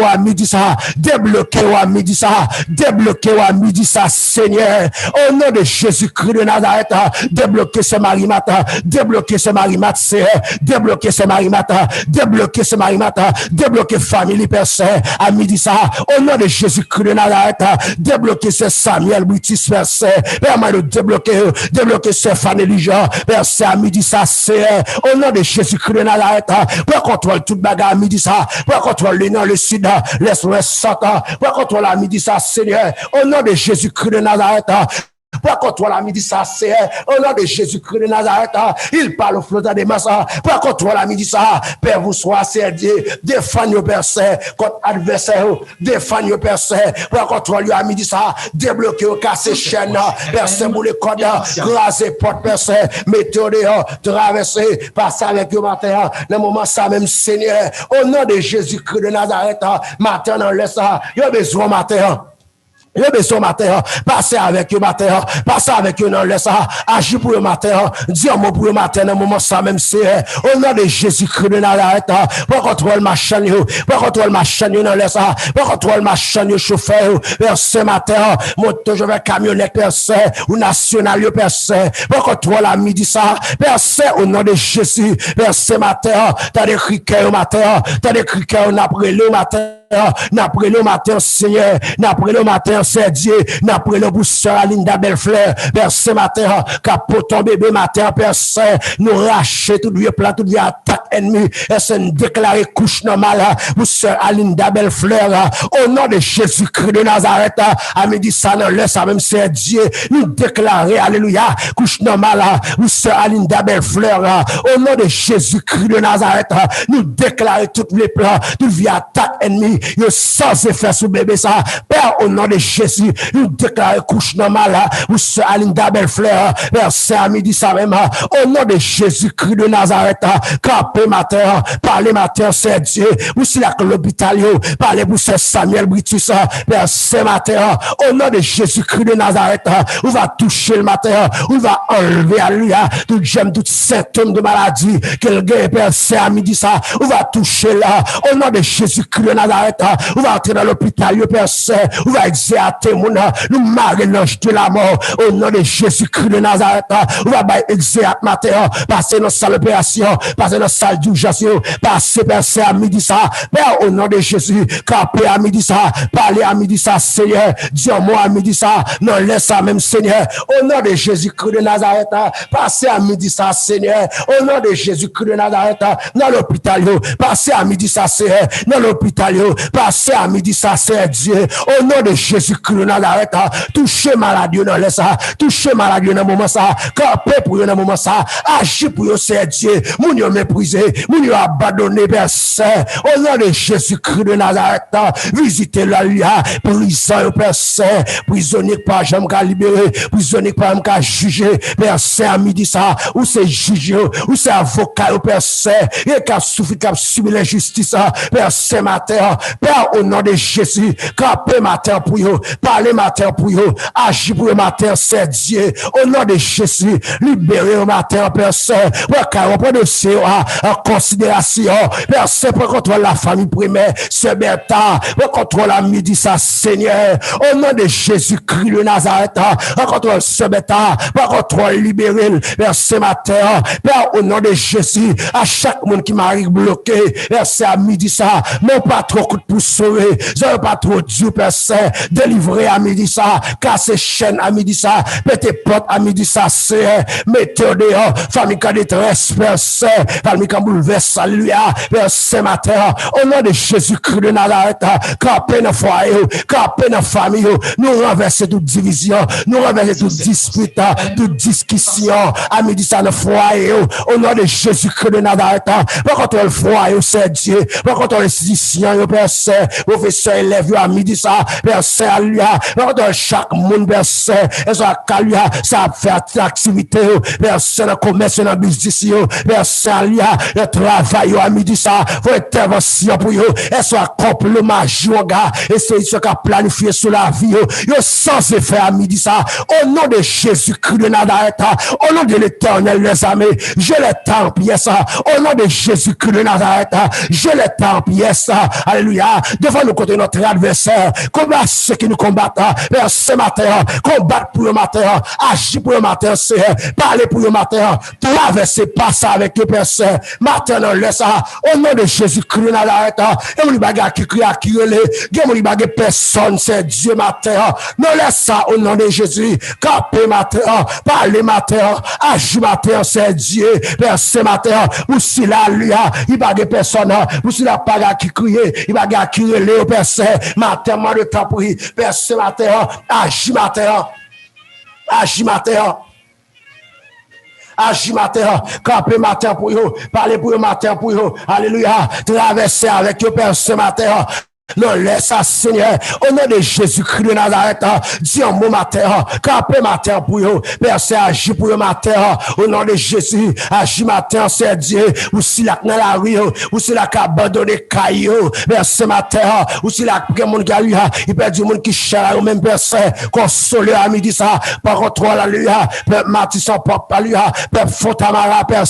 à midi ça, débloqué à midi ça, débloqué à midi ça, Seigneur, au nom de Jésus-Christ de Nazareth, débloqué ce marimata, débloqué ce marimata, débloqué ce marimata, débloqué ce marimata, débloqué famille personne à midi ça, au nom de Jésus-Christ de Nazareth, débloqué ce Samuel Britis personne, permet de débloquer ce Fanny Lijan, personne à midi ça, c'est au nom de Jésus-Christ de Nazareth, pour contrôler toute bagarre à midi ça, pour contrôler le nord, le sud, l'est, l'ouest, Satan, pour contrôler à midi ça, Seigneur, au nom de Jésus-Christ de Nazareth, pour contrôler à midi ça, Seigneur, au nom de Jésus-Christ de Nazareth, il parle au flottant des masses, pour contrôler à midi ça, Père, vous soyez Seigneur, défendez vos personnes contre adversaire, défendez vos personnes, pour contrôler à midi ça, débloquer au casser chaîne, personne pour les codes, graser porte personne, mettez au dehors, traverser, passer avec eux matin, le moment ça même Seigneur, au nom de Jésus-Christ de Nazareth, matin dans l'est, il y a besoin matin. Le besoin matin, passez avec eux matin, passez avec eux dans le ça, agis pour le matin, dis un mot pour le matin, dans le moment ça même c'est, au nom de Jésus-Christ de Nazareth, pour contrôler ma chaîne, pour contrôler ma chaîne dans le ça, pour contrôler ma chaîne chauffeur, vers ce matin, monte toujours vers camionnette, personne, ou national, personne, pour contrôler à midi ça, personne, au nom de Jésus, vers ce matin, t'as des criquets au matin, t'as des criquets au après le matin, N'après le matin, Seigneur, n'après le matin, c'est Dieu, n'après le bousseur Alinda Bellefleur, Père, ce matin, capot ton bébé matin, Père Saint, nous racher tout vieux plan, tout vieux attaque ennemi, et c'est nous déclarer couche normale, bousseur Alinda Bellefleur, au nom de Jésus-Christ de Nazareth, à midi, ça n'en laisse, même c'est Dieu, nous déclarer, alléluia, couche normale, bousseur Alinda Bellefleur, au nom de Jésus-Christ de Nazareth, nous déclarer tous les plans, tout vieux attaque ennemi, yo sans effet sous bébé ça. Père, au nom de Jésus, nous déclarons couche normale, ou ce Alinda Bellefleur, Père, c'est à midi ça même, au nom de Jésus-Christ de Nazareth, campé matin, parlez matin, c'est Dieu, ou si la l'hôpital, parlez pour ce Samuel Britus, Père, c'est matin, au nom de Jésus-Christ de Nazareth, on va toucher le matin, on va enlever à lui, tout j'aime, tout symptôme de maladie, quelqu'un, Père, c'est à midi ça, on va toucher là, au nom de Jésus-Christ de Nazareth, on va entrer dans l'hôpital, Père Saint, on va exercer mon nous marrer l'ange de la mort, au nom de Jésus-Christ de Nazareth, on va exercer matin, passer dans la salle d'opération, passer dans la salle d'urgence, passer, Père Saint, à midi ça, Père, au nom de Jésus, camper à midi ça, parler à midi ça, Seigneur, dis-moi à midi ça, non, laisse ça même, Seigneur, au nom de Jésus-Christ de Nazareth, passer à midi ça, Seigneur, au nom de Jésus-Christ de Nazareth, dans l'hôpital, passer à midi ça, Seigneur, dans l'hôpital, passer à midi ça, c'est Dieu, au nom de Jésus-Christ de Nazareth, toucher maladie dans le ça, toucher maladie dans le moment ça, camper pour dans le moment ça, agir pour c'est Dieu, moun yo méprisé, moun yo abandonné, Père Saint, au nom de Jésus-Christ de Nazareth, visitez la lia, prison, Père Saint, prisonnier pas jamais qu'à libérer, prisonnier pas jamais qu'à juger, Père Saint, à midi ça, ou c'est juge, ou c'est avocat, Père Saint, et qu'à souffrir, qu'à subir l'injustice, Père Saint, matin, Père, au nom de Jésus, camper matin pour eux, parler matin pour eux, agir pour eux matin, c'est Dieu, au nom de Jésus, libérer au matin, Père Saint, car on prend dossier en considération, Père Saint, pour contrôler la famille primaire, c'est Bertha, pour contrôler la midi, ça, Seigneur, au nom de Jésus-Christ de Nazareth, pour contrôler ce Bertha, pour contrôler libérer, Père Saint, matin, Père, au nom de Jésus, à chaque monde qui m'arrive bloqué, Père Saint, à midi, ça, non pas trop coup de pouce sauver, j'aurais pas trop Dieu, Père Saint, délivrer à midi, ça, casser chaîne à midi, ça, mettez porte à midi, ça, c'est, mettez dehors, famille qui détresse, Père Saint, famille qui bouleverse, alléluia, Père Saint, matin, au nom de Jésus-Christ de Nazareth, camper dans foyer, camper dans famille, nous renverser toute division, nous renverser toute dispute, toute discussion, à midi, ça, dans foyer, au nom de Jésus-Christ de Nazareth, par contre, le foyer, c'est Dieu, par contre, les citoyens, Père Saint, professeur, élève, à midi, ça, Père Saint, alléluia, par contre, chaque monde, Père Saint, et ça, alléluia, ça fait activité, Père Saint, le commerce, le business, Père Saint, alléluia, le travail, à midi, ça, faut intervention pour eux, et soit complètement joie, et c'est ce qu'a planifié sur la vie, yo sans effet à midi, ça, au nom de Jésus-Christ de Nazareth, au nom de l'Éternel, les amis, je les temps, pièce, au nom de Jésus-Christ de Nazareth, je les temps, pièce, alléluia, devant nous contre notre adversaire, combat ceux qui nous combattent, Père, ce matin, combattre pour le matin, agir pour le matin, Seigneur, parler pour le matin, traverser, passer avec eux, Père Saint, matin, on laisse ça, au nom de Jésus-Christ de Nazareth, et on y bagarre qui crie à qui relève, on y bagarre personne, c'est Dieu matin, non laisse ça, au nom de Jésus, camper matin, parler matin, agir matin, c'est Dieu, Père Saint matin, ou si là, lui, il bagarre personne, ou si la bagarre qui crie, il bagarre qui relève, Père Saint, matin, moi de temps pour Père Saint matin, agis matin, agis matin. Agis matin, camper matin pour eux, parler pour eux matin pour eux, alléluia, traverser avec eux, Père ce matin. Non, laisse ça, Seigneur, au nom de Jésus-Christ de Nazareth, dis un mot matin, camper matin pour eux, Père, c'est agir pour eux matin, au nom de Jésus, agis matin, c'est Dieu, ou si la dans la rue, ou si la abandonné caillou, Père, ce matin, ou si la monde qui a lui, il perd du monde qui cherche au même personne, consoler à midi ça, par contre, alléluia, Père, Matisson, Papa, alléluia, Père, Fontamara, Père,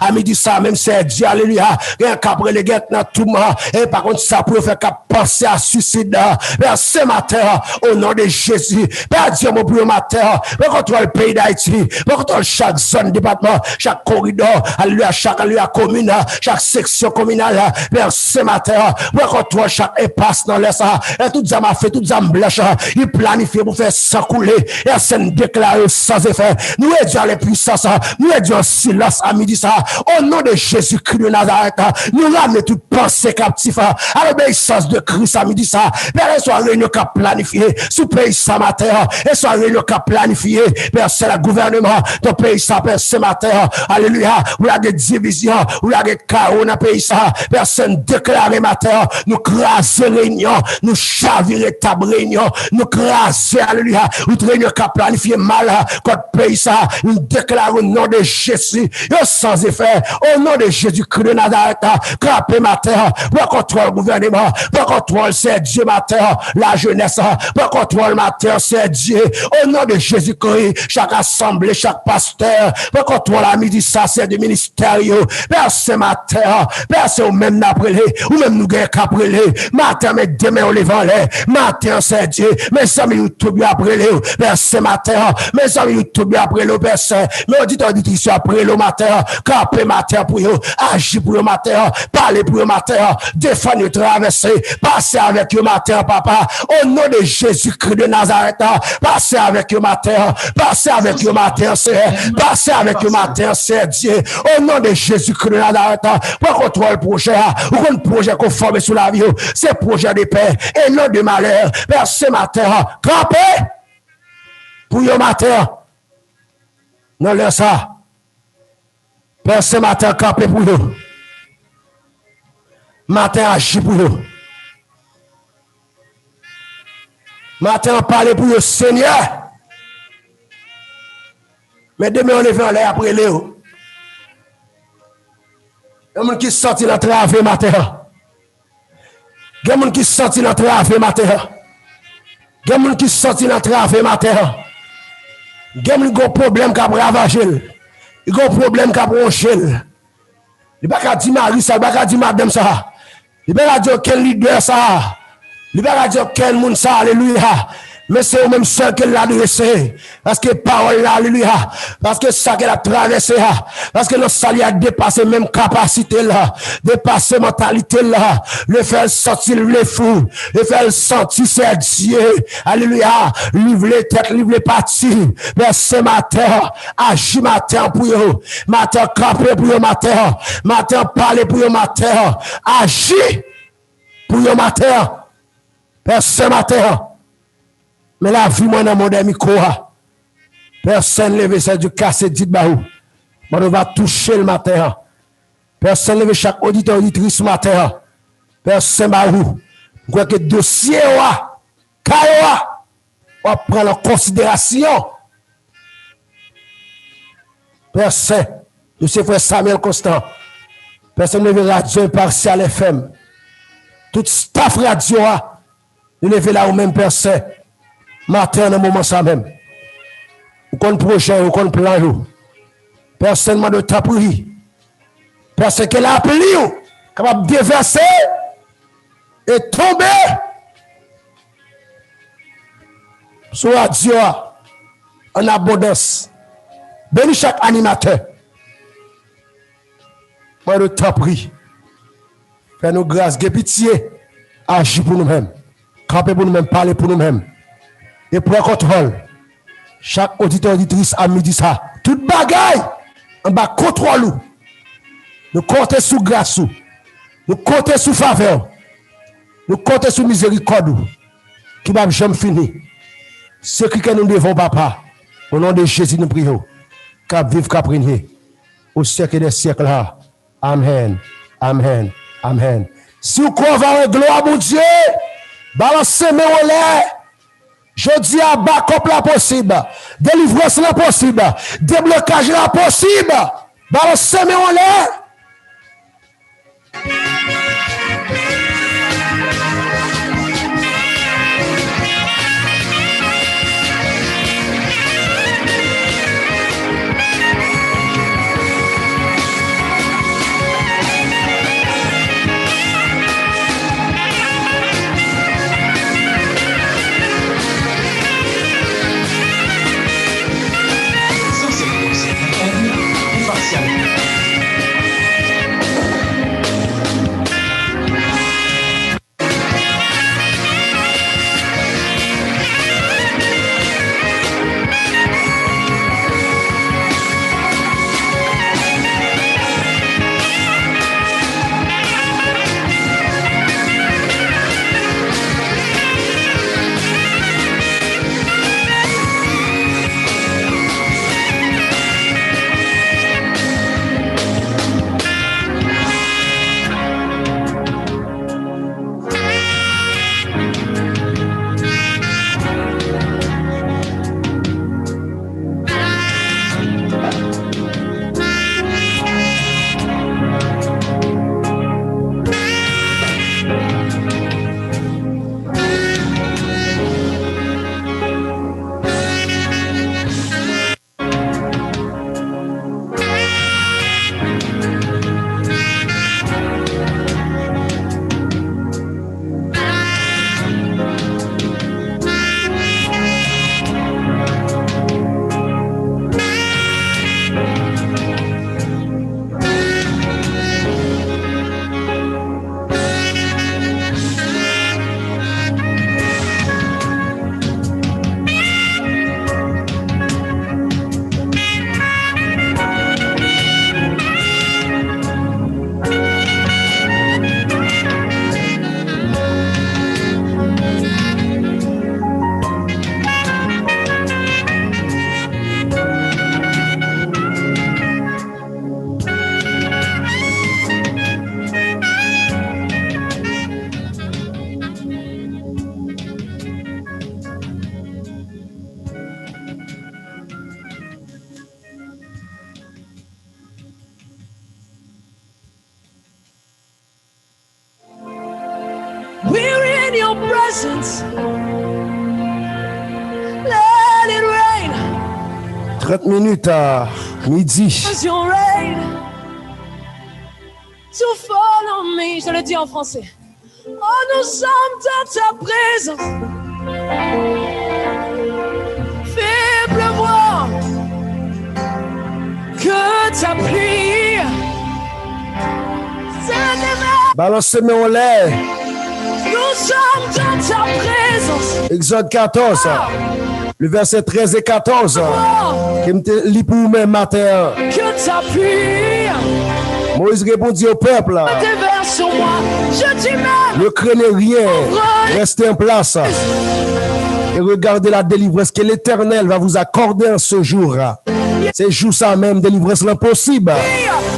à midi ça, même c'est Dieu, alléluia, rien qu'après les guettes dans tout le monde, et par contre, ça pour faire cap pensé à suicide. Père, ce matin, au nom de Jésus, Père Dieu, mon pour matin, Père, contrôle le pays d'Haïti, Père, contrôle chaque zone, département, chaque corridor, alléluia, chaque commune, chaque section communale, Père, ce matin, Père, contrôle chaque impasse dans l'air, et tout ça m'a fait, tout ça blanche, il planifie pour faire sans couler, et c'est déclaré sans effet. Nous aidons les puissances, nous aidons silence à midi ça, au nom de Jésus-Christ de Nazareth, nous ramenons toute pensée captive, à l'obéissance de Christ à midi ça, Père, soit réunion qu'a planifié, sous pays ça matin, et soit réunion qu'a planifié, Père, c'est le gouvernement, ton pays ça, Père, ce matin, alléluia, où il y a des divisions, où il y a des chaos dans le pays ça, personne déclaré matin, nous craser réunion, nous chavirer table réunion, nous craser, alléluia, ou réunion qu'a planifié mal, contre pays ça, nous déclarons au nom de Jésus, et sans effet, au nom de Jésus-Christ de Nazareth, craper matin, pour contrôle le gouvernement, pour contrôle c'est Dieu matin, la jeunesse, pour contrôle matin c'est Dieu, au nom de Jésus-Christ, chaque assemblée, chaque pasteur, pour contrôle la midi ça c'est du ministère, Père ce matin, Père c'est au même n'après ou même nous gagnons qu'après matin, mais demain on les vend matin c'est Dieu, mes amis tout bien après Père ce matin, mes amis tout bien après Père mais auditeur auditrice après le matin, camper matin pour eux, agir pour le matin, parler pour le matin, défendre traverser, passer avec le matin papa, au nom de Jésus-Christ de Nazareth, passer avec le matin, passer avec le matin c'est, passer avec le matin c'est Dieu, au nom de Jésus-Christ de Nazareth, pour contrôler le projet, ou un projet conforme sur la vie, c'est projet de paix et non de malheur, Père ce matin, camper pour le matin, non laisse ça, Père ce matin, camper pour nous, matin agir pour nous, matin parler pour le Seigneur, mais demain on est venu après Léo. Il y a des gens qui sortent dans le travail matin. Il y a des gens qui sortent dans le travail matin. Il y a des gens qui sortent dans le travail matin. Il y a des problèmes qui ont ravagé. Il y a des problèmes qui ont bronché. Il n'y a pas dire Marie ça, il n'y a pas dire madame ça. Il n'y a pas dire quel leader ça. Il n'y a pas dire quel monde ça, alléluia. Mais c'est au même seul qu'elle l'a adressé. Parce que parole là, alléluia. Parce que ça qu'elle a traversé là. Parce que notre salut a dépassé même capacité là. Dépassé mentalité là. Le faire sortir les fous. Le faire sentir c'est Dieu. Alléluia. Livre les têtes, livre les parties. Mais ce matin, agis matin pour eux. Matin, camper pour eux matin. Matin, parler pour eux matin. Agis pour eux matin. Mais ce matin, mais la vie, moi, dans mon micro, personne ne levé, c'est du casse dit baou. On va toucher le matin. Personne ne levé chaque auditeur, auditrice matin. Personne baou. Je crois que le dossier, on va prendre en considération. Personne, de ses frères Samuel Constant. Personne ne levé radio impartial FM. Tout staff radio, ne levé là ou même personne. Matin, dans le moment ça même. Ou qu'on projet, ou qu'on plan, personne m'a de tapri. Personne qui l'a appelé, capable de déverser et tomber sur la Dieu en abondance. Bénis chaque animateur. Moi de tapri. Fais-nous grâce, de pitié, agis pour nous-mêmes. Camper pour nous-mêmes, parler pour nous-mêmes. Et pour le contrôle, chaque auditeur auditrice a midi ça. Toute bagaille, on va contrôler. Nous comptons sous grâce, nous comptons sous faveur, nous comptons sous miséricorde, qui va jamais finir. Ce que nous devons, papa, au nom de Jésus, nous prions, qu'à vivre, qu'à régner, au siècle des siècles. Amen, amen, amen. Si vous croyez en gloire, mon Dieu, balancez-moi en l'air. Je dis à bas la possible, délivrance la possible, déblocage la possible. Balancez-moi en l'air. presence. Let it rain. 30 minutes à midi. As your rain to fall on me. Je le dis en français. Oh, nous sommes dans ta présence. Fais pleuvoir que ta pluie. Balancez-moi en l'air. Nous sommes dans ta présence. Exode 14, le verset 13 et 14. Qui me lit pour vous-même matin. Que ta pluie. Moïse répondit au peuple. Déverse sur moi. Je dis même. Ne craignez rien. Restez en place. Et regardez la délivrance que l'Éternel va vous accorder en ce jour. C'est jour ça même, délivrance l'impossible.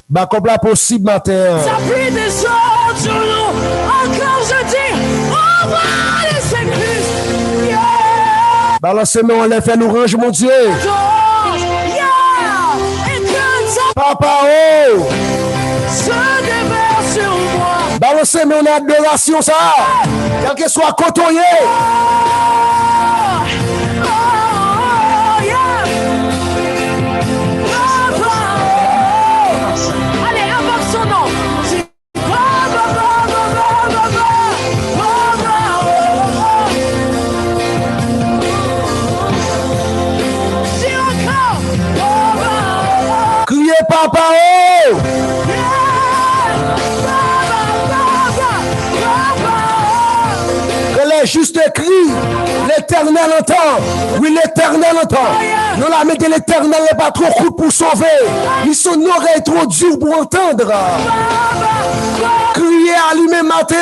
Bah comme la possible matin. Ça pluie des ordres sur nous. Encore je dis, ouvre les écluses. Yeah. Balancez-moi en l'air, fait nous range mon Dieu. Yeah. Et que ta Papa oh. se déverse sur moi. Balancez-moi en adoration ça. Quel que soit cotonnier. Papa oh! Que les justes crient, l'Éternel entend. Oui, l'Éternel entend. Non, la main de l'Éternel n'est pas trop courte pour sauver. Ils son oreille trop dure pour entendre. Criez à lui-même matin.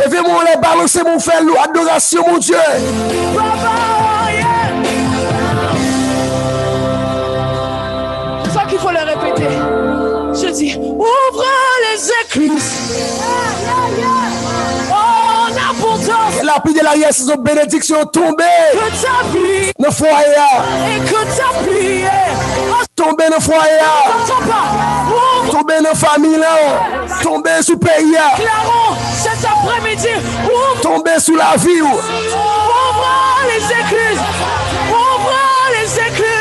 Levez-moi les balancer mon frère, adoration mon Dieu. Il faut le répéter. Je dis, ouvre les écluses. Oh, en abondance. La pluie de l'arrière, c'est une bénédiction tombée. Que ta pluie. Nos foyers. Et que ta pluie. Tomber dans le foyer. Tomber dans la famille. Tomber sous le pays. Clarons cet après-midi. Tomber sous la vie. Ouvre les écluses. Ouvre les écluses.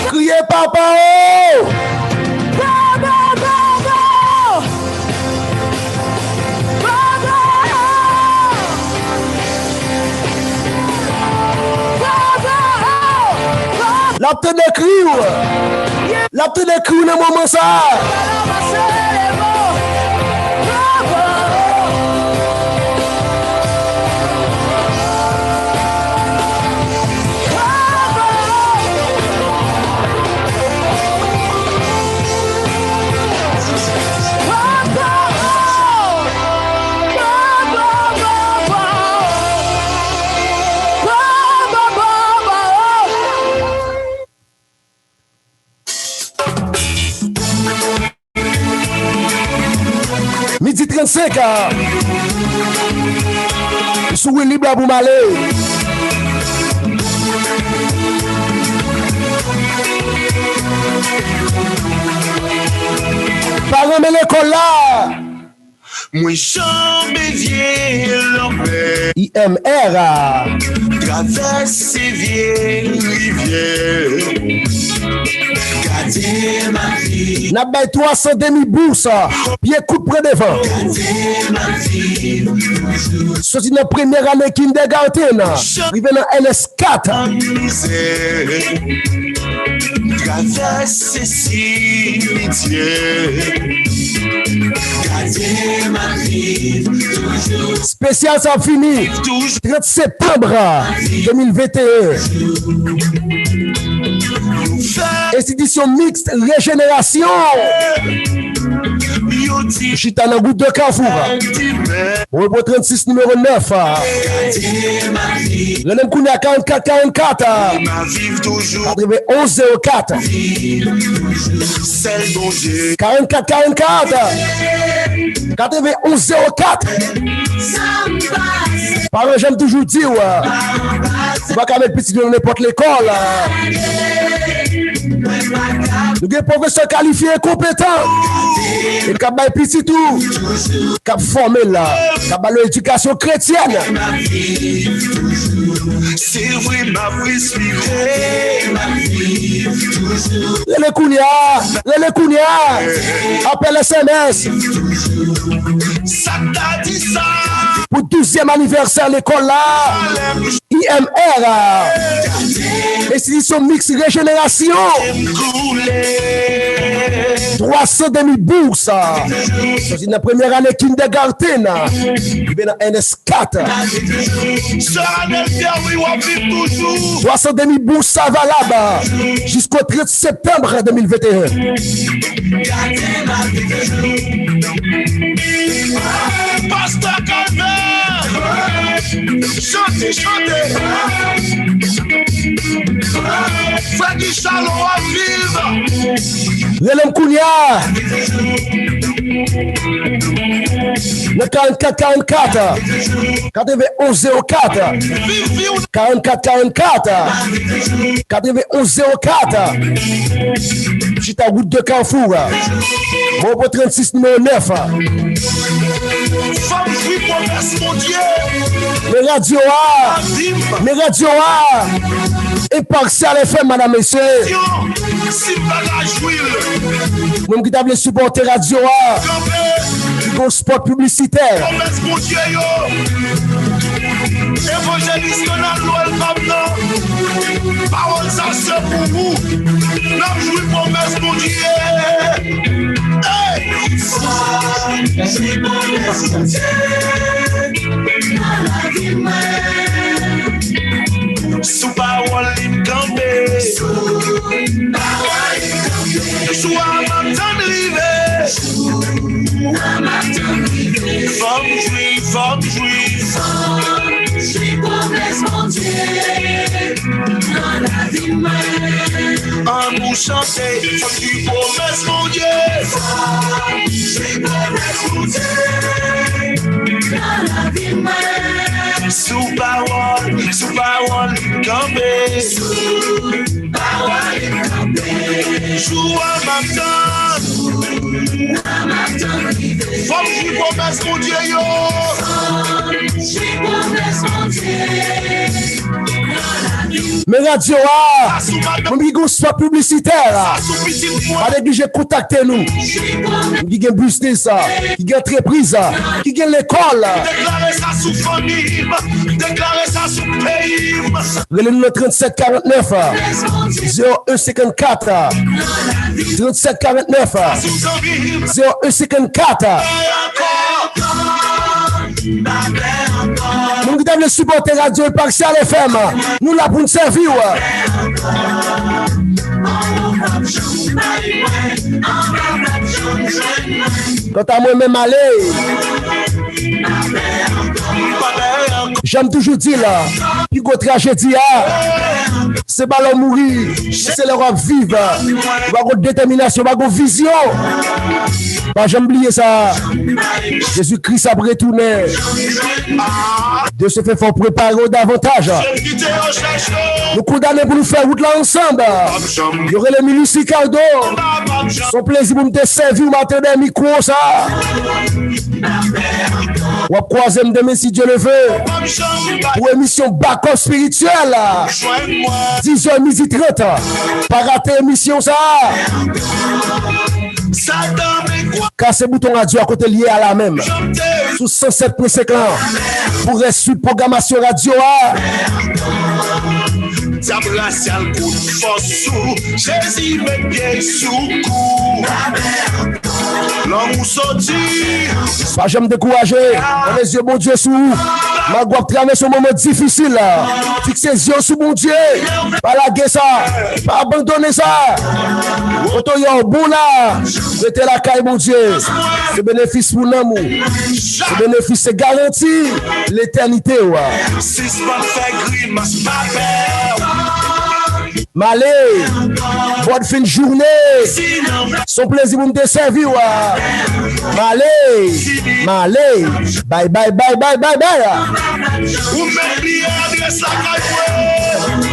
Criez papa oh! Baba, baba! Baba! Baba! La petite de criou! La petite de criou dans le moment ça! Baba! Midi 35. Sous libre pour m'aller. Parents, mais l'école là. Moi jamais vieux l'enfer. IMR. Traverse vieilles rivières. Gardez ma vie. N'a pas 300 demi-bourses. Pied coup près devant. Gardez ma vie. Sorti dans première année kindergarten. Arrivé dans LS4. Traverse cimetière. Gardez ma vie. Spécial ça fini. 30 septembre 2021. Institution mixte régénération. Chita dans goutte de Carrefour. Pour 36 numéro 9. Le même coup à 44 44. 91 04. 44 44. 91 04. Parents, j'aime toujours dire, c'est pas qu'à mettre petit dans n'importe l'école. Nous avons des professeurs qualifiés et compétents. Et qui ont petit tout, qui ont formé là, qui ont l'éducation chrétienne. C'est vrai, ma respirée, ma vie. Les Kounia, appelle SMS. Ça t'a dit ça. Pour 12e anniversaire l'école là, IMR, institution mixte régénération, 300 demi-bourses, c'est la première année kindergarten, il est dans NS4, 300 demi-bourses ça va là-bas, jusqu'au 30 septembre 2021. Pasteur chantez, chantez. Freddy Chalon à vivre. Relem Kounia. Le 44 44. 91 04. 44 44. 91 04. Chita goutte de Carrefour. Bon pour 36 numéro 9. Femme fruit promesse mon Dieu. Les radios A. Les radios A. Impartial FM, madame, messieurs. Si pas la jouille. Même qui t'a supporter radio A. Pour sport publicitaire. Promesse mon Dieu yo. Évangéliste dans l'ouel maintenant. Parole ça c'est pour vous. La jouille promesse mon Dieu. Hey! C'est promesse mon Dieu. Dans la vie même. Sous parole il campé. Sous parole il campé. Sous un matin rivé. Sous un matin rivé. Femme juive. Promesse mon Dieu. Dans la vie même. En nous chanter. Femme du promesse mon Dieu. Promesse mon Dieu. Dans la vie même. Sous parole campé. Sous parole campé. Joue à ma femme, je promesse mon Dieu yo. Je promesse mon Dieu. Mais radio A, mon bigo soit publicitaire. Pas négliger contacter nous. Qui gagne business, qui gagne entreprise, qui gagne l'école. Déclarer ça sous famille, déclarer ça sous pays. Relais-nous le 37 49 01 54 37 49 01 54. Nous qui devons supporter Radio Impartial FM, nous là pour nous servir. Quand à moi-même aller, j'aime toujours dire là, puis go tragédie, c'est pas leur mourir, c'est leur vivre. Pas de détermination, pas de vision. Pas jamais oublier ça. Jésus-Christ a retourné. Dieu se fait fort préparer davantage. Nous condamnons pour nous faire route là ensemble. Il y aurait les milices Ricardo. Son plaisir pour nous te servir au matin des micros ça. On va croiser demain si Dieu le veut. Pour émission Backup spirituelle. 10h30. Pas rater émission ça. Cassez bouton radio à côté lié à la même. Sous 107.5 ans. Pour rester programmation radio. T'abracial coup de force sous Jésus met pied sous cou. L'homme sorti. Pas jamais décourager. Les yeux, mon Dieu, sous. Ma guap traverse un moment difficile. Fixez les yeux sous mon Dieu. Pas laguer ça. Pas abandonner ça. Quand on y a un bon là, mettez la caille, mon Dieu. Ce bénéfice pour l'amour. Ce bénéfice, c'est garanti. L'éternité. Malé, bonne fin de journée. Son plaisir pour me servir. Malé. Bye. Ou même bien adresse la caille.